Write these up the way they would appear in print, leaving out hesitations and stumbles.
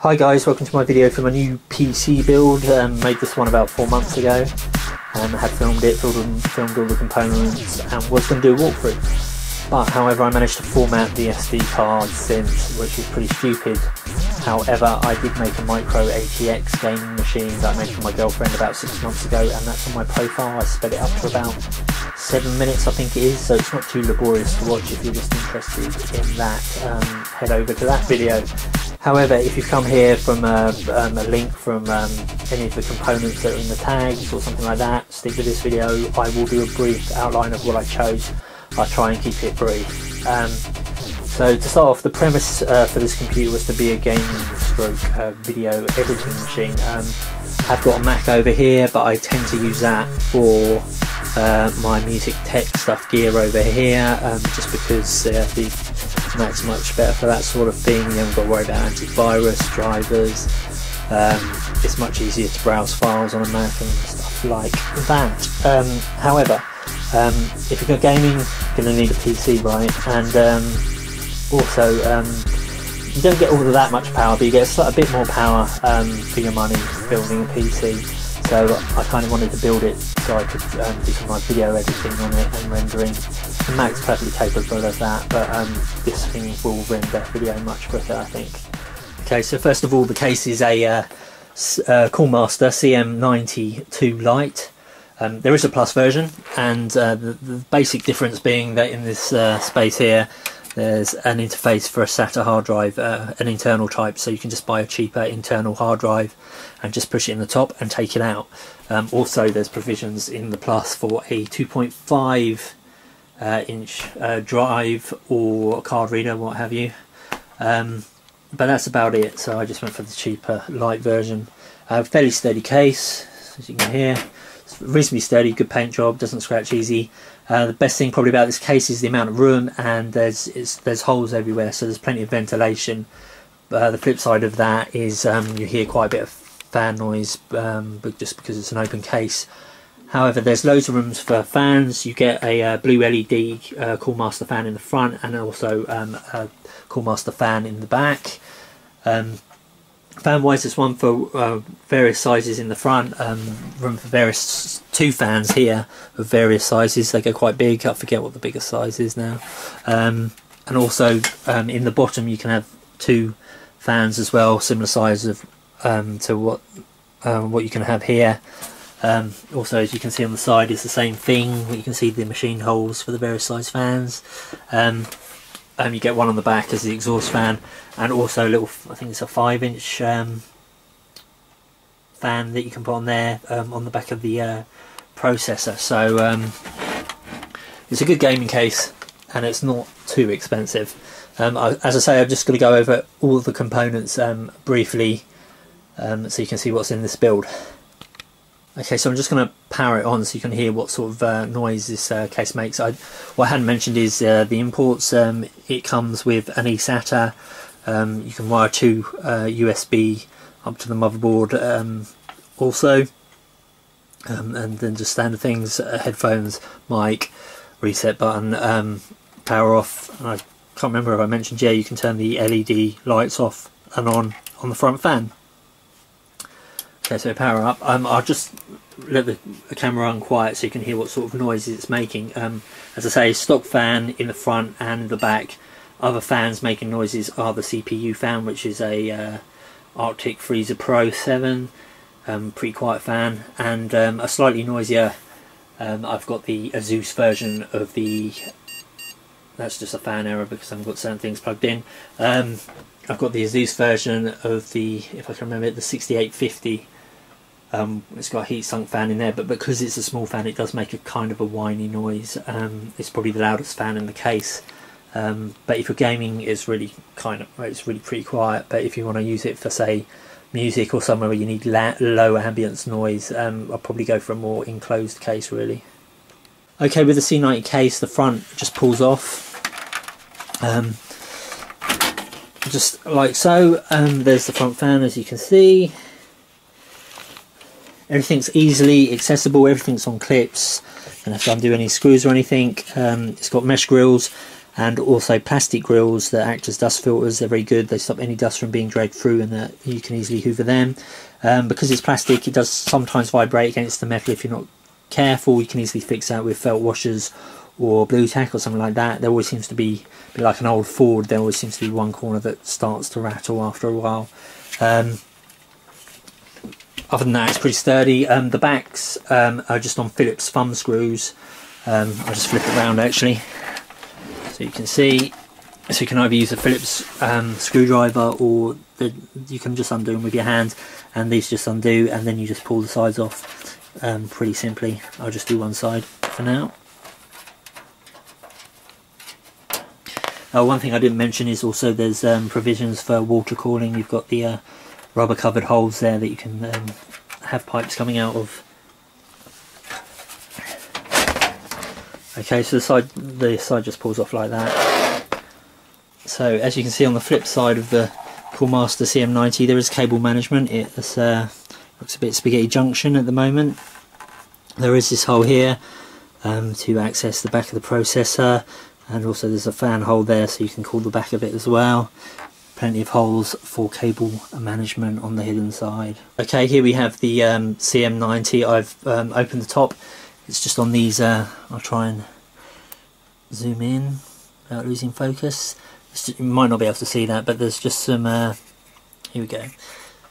Hi guys, welcome to my video for my new PC build. Made this one about 4 months ago. Had filmed all the components and was going to do a walkthrough. But however I managed to format the SD card since, which is pretty stupid. However, I did make a micro ATX gaming machine that I made for my girlfriend about 6 months ago, and that's on my profile. I sped it up to about 7 minutes I think it is, so it's not too laborious to watch. If you're just interested in that, head over to that video. However, if you come here from a link from any of the components that are in the tags or something like that, stick with this video. I will do a brief outline of what I chose. I'll try and keep it brief. So to start off, the premise for this computer was to be a gaming stroke video editing machine. I've got a Mac over here, but I tend to use that for my music tech stuff gear over here, just because the Mac's much better for that sort of thing. You haven't got to worry about antivirus, drivers. It's much easier to browse files on a Mac and stuff like that. However, if you're gaming, you're going to need a PC, right? And also, you don't get all of that much power, but you get a bit more power for your money building a PC. So I kind of wanted to build it so I could do some of my video editing on it and rendering. The Mac's perfectly capable of that, but this thing will render video much quicker, I think. Okay, so first of all, the case is a Coolmaster CM92 Lite. There is a Plus version, and the basic difference being that in this space here, there's an interface for a SATA hard drive, an internal type, so you can just buy a cheaper internal hard drive and just push it in the top and take it out. Also, there's provisions in the Plus for a 2.5 inch drive or card reader, what have you. But that's about it, so I just went for the cheaper light version. Fairly sturdy case, as you can hear. It's reasonably sturdy, good paint job, doesn't scratch easy. The best thing probably about this case is the amount of room, and there's holes everywhere, so there's plenty of ventilation. The flip side of that is you hear quite a bit of fan noise, but just because it's an open case. However, there's loads of rooms for fans. You get a blue LED Coolmaster fan in the front, and also a Coolmaster fan in the back. Fan wise, there's one for various sizes in the front, room for two fans here of various sizes. They go quite big, I forget what the biggest size is now. And also in the bottom you can have two fans as well, similar size of to what you can have here. Also, as you can see on the side, is the same thing. You can see the machine holes for the various size fans. You get one on the back as the exhaust fan, and also a little, I think it's a 5-inch fan that you can put on there on the back of the processor. So it's a good gaming case, and it's not too expensive. As I say, I'm just going to go over all the components briefly, so you can see what's in this build. Okay, so I'm just going to power it on so you can hear what sort of noise this case makes. What I hadn't mentioned is the imports. It comes with an eSATA. You can wire two USB up to the motherboard also. And then just standard things, headphones, mic, reset button, power off. And I can't remember if I mentioned, yeah, you can turn the LED lights off and on the front fan. Okay, so power up. I'll just let the camera run quiet so you can hear what sort of noises it's making. As I say, stock fan in the front and the back. Other fans making noises are the CPU fan, which is a Arctic Freezer Pro 7, pretty quiet fan, and a slightly noisier. I've got the Asus version of the. That's just a fan error because I haven't got certain things plugged in. I've got the Asus version of the, if I can remember it, the 6850. It's got a heat sunk fan in there, but because it's a small fan, it does make a kind of a whiny noise. It's probably the loudest fan in the case. But if you're gaming, it's really pretty quiet. But if you want to use it for, say, music or somewhere where you need low ambience noise, I'll probably go for a more enclosed case, really. Okay, with the C90 case, the front just pulls off. Just like so. There's the front fan, as you can see. Everything's easily accessible, everything's on clips. Don't have to undo any screws or anything. It's got mesh grills. and also plastic grills that act as dust filters. They're very good. They stop any dust from being dragged through, and that you can easily hoover them. Because it's plastic, it does sometimes vibrate against the metal if you're not careful. You can easily fix that with felt washers or blue tack or something like that. There always seems to be like an old Ford, there always seems to be one corner that starts to rattle after a while. Other than that, it's pretty sturdy. The backs are just on Phillips thumb screws. I'll just flip it around actually, so you can see. So you can either use a Phillips screwdriver, or you can just undo them with your hand, and these just undo, and then you just pull the sides off pretty simply. I'll just do one side for now. One thing I didn't mention is also there's provisions for water cooling. You've got the rubber covered holes there that you can have pipes coming out of. Okay, so the side just pulls off like that. So as you can see on the flip side of the Coolmaster CM90, there is cable management. It looks a bit spaghetti junction at the moment. There is this hole here to access the back of the processor, and also there's a fan hole there so you can cool the back of it as well. Plenty of holes for cable management on the hidden side. Okay, here we have the CM90. I've opened the top. It's just on these, I'll try and zoom in without losing focus. You might not be able to see that, but there's just some, here we go.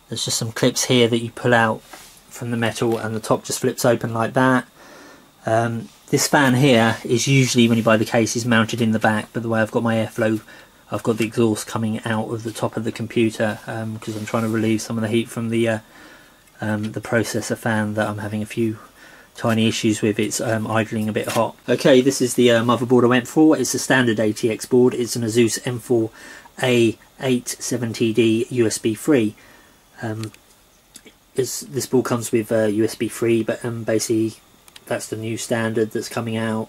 There's just some clips here that you pull out from the metal, and the top just flips open like that. This fan here is usually, when you buy the case, is mounted in the back, but the way I've got my airflow, I've got the exhaust coming out of the top of the computer, because I'm trying to relieve some of the heat from the processor fan that I'm having a few tiny issues with. It's idling a bit hot. Okay, this is the motherboard I went for. It's a standard ATX board. It's an Asus M4A870D USB 3. This board comes with USB 3, but basically that's the new standard that's coming out.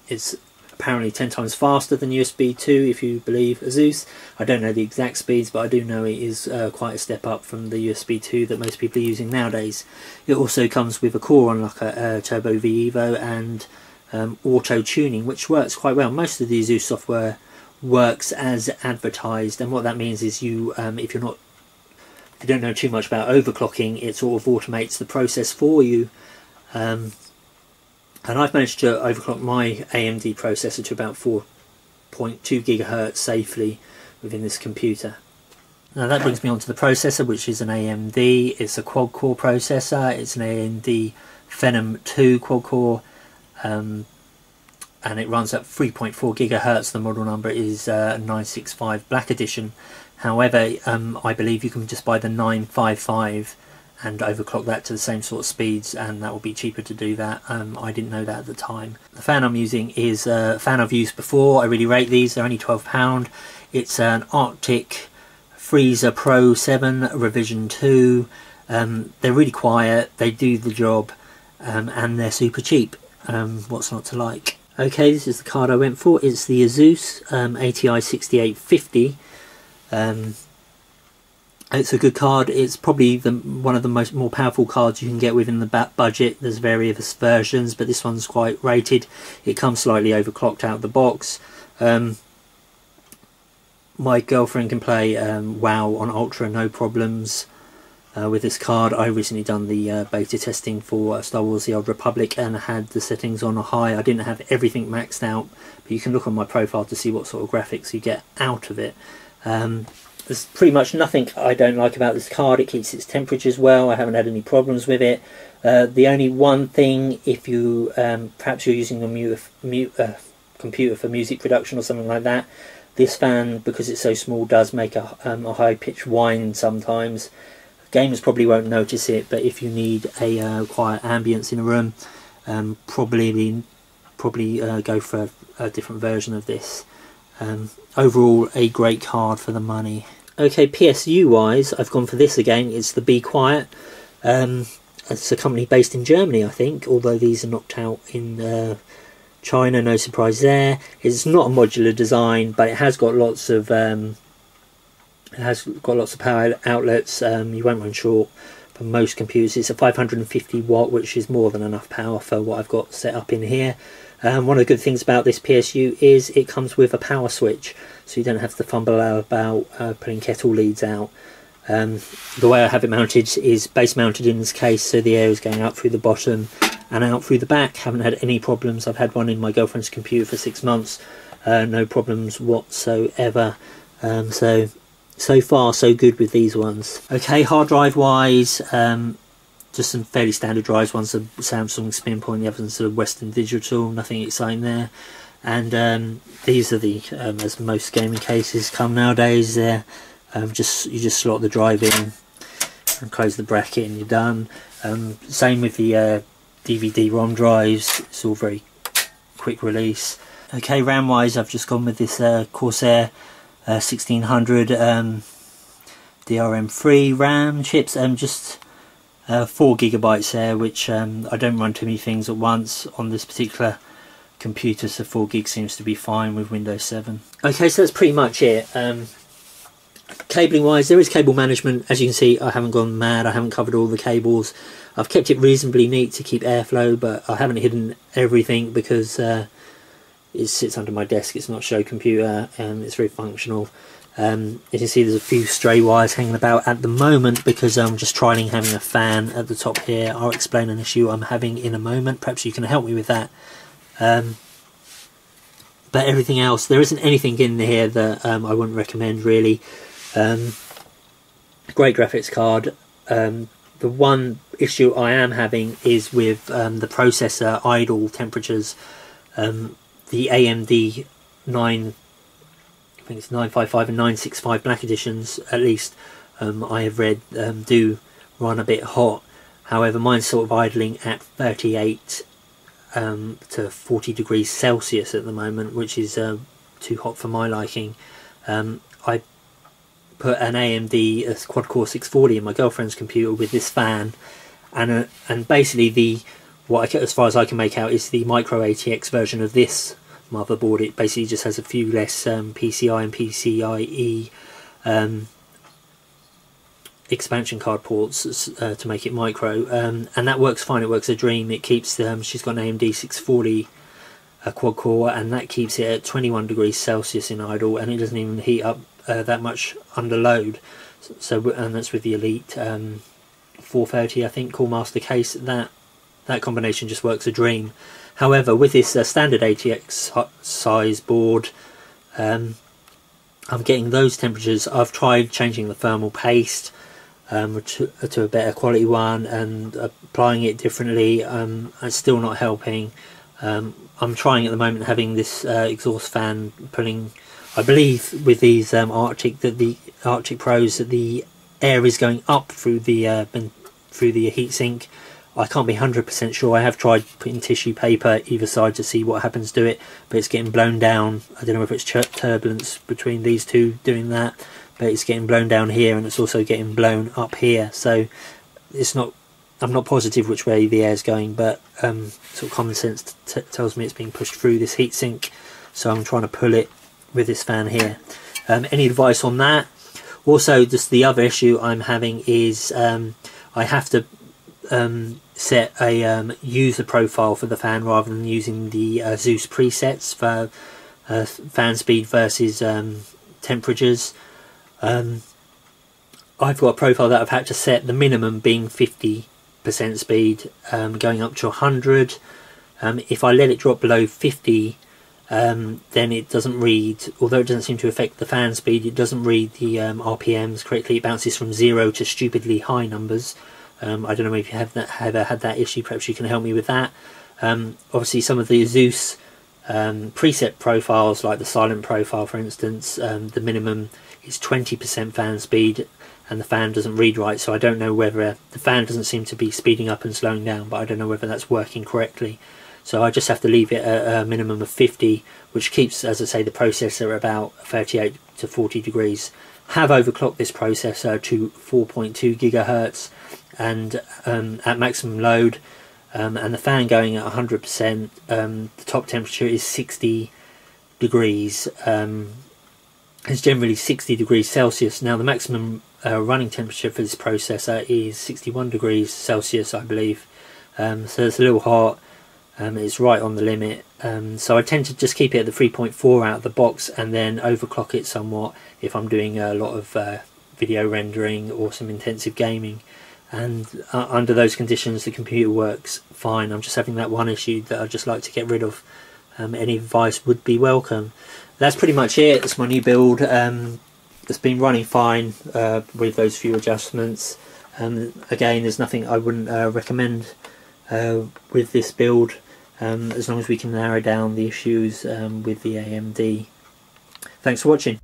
It's apparently 10 times faster than USB 2 if you believe Asus. I don't know the exact speeds, but I do know it is quite a step up from the USB 2 that most people are using nowadays. It also comes with a core unlocker, Turbo V Evo, and auto tuning, which works quite well. Most of the Asus software works as advertised, and what that means is you, if you don't know too much about overclocking, it sort of automates the process for you. And I've managed to overclock my AMD processor to about 4.2 GHz safely within this computer. Now that brings me on to the processor, which is an AMD. It's a quad-core processor. It's an AMD Phenom 2 quad-core, and it runs at 3.4 GHz. The model number is 965 Black Edition. However, I believe you can just buy the 955 and overclock that to the same sort of speeds, and that will be cheaper to do that. I didn't know that at the time. The fan I'm using is a fan I've used before. I really rate these. They're only £12. It's an Arctic Freezer Pro 7 Revision 2. They're really quiet, they do the job, and they're super cheap. What's not to like? Okay, this is the card I went for. It's the Asus ATI 6850. It's a good card. It's probably one of the more powerful cards you can get within the budget. There's various versions, but this one's quite rated. It comes slightly overclocked out of the box. My girlfriend can play WoW on Ultra, no problems with this card. I recently done the beta testing for Star Wars The Old Republic and had the settings on a high. I didn't have everything maxed out, but you can look on my profile to see what sort of graphics you get out of it. There's pretty much nothing I don't like about this card. It keeps its temperatures well. I haven't had any problems with it. The only one thing, if you perhaps you're using a computer for music production or something like that, this fan, because it's so small, does make a high-pitched whine sometimes. Gamers probably won't notice it, but if you need a quiet ambience in a room, probably go for a different version of this. Overall, a great card for the money. Okay, PSU wise, I've gone for this again. It's the Be Quiet. It's a company based in Germany, I think, although these are knocked out in China, no surprise there. It's not a modular design, but it has got lots of power outlets. You won't run short for most computers. It's a 550 watt, which is more than enough power for what I've got set up in here. One of the good things about this PSU is it comes with a power switch, so you don't have to fumble about putting kettle leads out. The way I have it mounted is base mounted in this case, so the air is going out through the bottom and out through the back. Haven't had any problems. I've had one in my girlfriend's computer for 6 months, no problems whatsoever. So far so good with these ones. Okay, hard drive wise, just some fairly standard drives. One's a Samsung Spinpoint, the other's sort of Western Digital, nothing exciting there. And these are the, as most gaming cases come nowadays, they're you just slot the drive in and close the bracket and you're done. Same with the DVD-ROM drives, it's all very quick release. Okay, RAM wise, I've just gone with this Corsair 1600 DRM3 RAM chips, just 4 gigabytes there, which I don't run too many things at once on this particular computer, so 4 gig seems to be fine with Windows 7. Okay, so that's pretty much it. Cabling wise, there is cable management. As you can see, I haven't gone mad, I haven't covered all the cables. I've kept it reasonably neat to keep airflow, but I haven't hidden everything because it sits under my desk. It's not a show computer, and it's very functional. As you can see, there's a few stray wires hanging about at the moment because I'm just trying having a fan at the top here. I'll explain an issue I'm having in a moment. Perhaps you can help me with that. But everything else, there isn't anything in here that I wouldn't recommend really. Great graphics card. The one issue I am having is with the processor idle temperatures. The AMD 9, I think it's 955 and 965 Black Editions, at least I have read, do run a bit hot. However, mine's sort of idling at 38 to 40 degrees Celsius at the moment, which is too hot for my liking. I put an AMD Quadcore 640 in my girlfriend's computer with this fan, and basically as far as I can make out, is the micro ATX version of this motherboard. It basically just has a few less PCI and PCIe expansion card ports to make it micro, and that works fine. It works a dream. It keeps she's got an AMD 640 quad core, and that keeps it at 21 degrees Celsius in idle, and it doesn't even heat up that much under load. So, and that's with the Elite 430, I think, Coolmaster case. That combination just works a dream. However, with this standard ATX size board, I'm getting those temperatures. I've tried changing the thermal paste to a better quality one and applying it differently. It's still not helping. I'm trying at the moment having this exhaust fan pulling, I believe with these Arctic Pros, that the air is going up through the heatsink. I can't be 100% sure. I have tried putting tissue paper either side to see what happens to it, but it's getting blown down. I don't know if it's turbulence between these two doing that, but it's getting blown down here and it's also getting blown up here. So it's not, I'm not positive which way the air is going, but sort of common sense tells me it's being pushed through this heatsink, so I'm trying to pull it with this fan here. Any advice on that? Also, just the other issue I'm having is I have to set a user profile for the fan rather than using the Asus presets for fan speed versus temperatures. I've got a profile that I've had to set, the minimum being 50% speed, going up to 100. If I let it drop below 50, then it doesn't read, although it doesn't seem to affect the fan speed, it doesn't read the RPMs correctly. It bounces from 0 to stupidly high numbers. I don't know if you have ever had that issue. Perhaps you can help me with that. Obviously some of the Asus preset profiles, like the silent profile for instance, the minimum is 20% fan speed and the fan doesn't read right, so I don't know whether the fan doesn't seem to be speeding up and slowing down, but I don't know whether that's working correctly. So I just have to leave it at a minimum of 50, which keeps, as I say, the processor about 38 to 40 degrees. Have overclocked this processor to 4.2 gigahertz and at maximum load, and the fan going at 100%. The top temperature is 60 degrees. It's generally 60 degrees Celsius. Now the maximum running temperature for this processor is 61 degrees Celsius, I believe. So it's a little hot. It's right on the limit, so I tend to just keep it at the 3.4 out of the box and then overclock it somewhat if I'm doing a lot of video rendering or some intensive gaming, and under those conditions the computer works fine. I'm just having that one issue that I'd just like to get rid of. Any advice would be welcome. That's pretty much it. It's my new build. It's been running fine with those few adjustments. Again, there's nothing I wouldn't recommend with this build, as long as we can narrow down the issues with the AMD. Thanks for watching.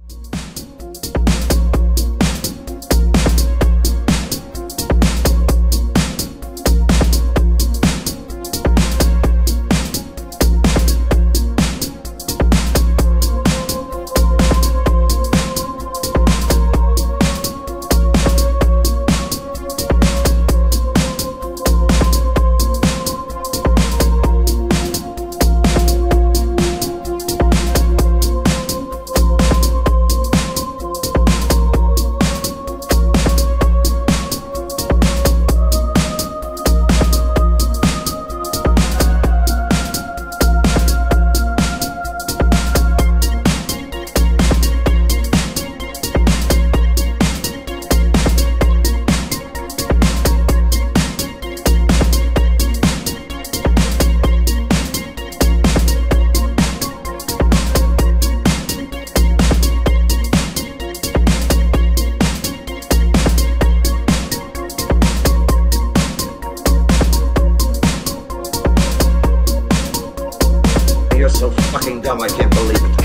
You're so fucking dumb, I can't believe it.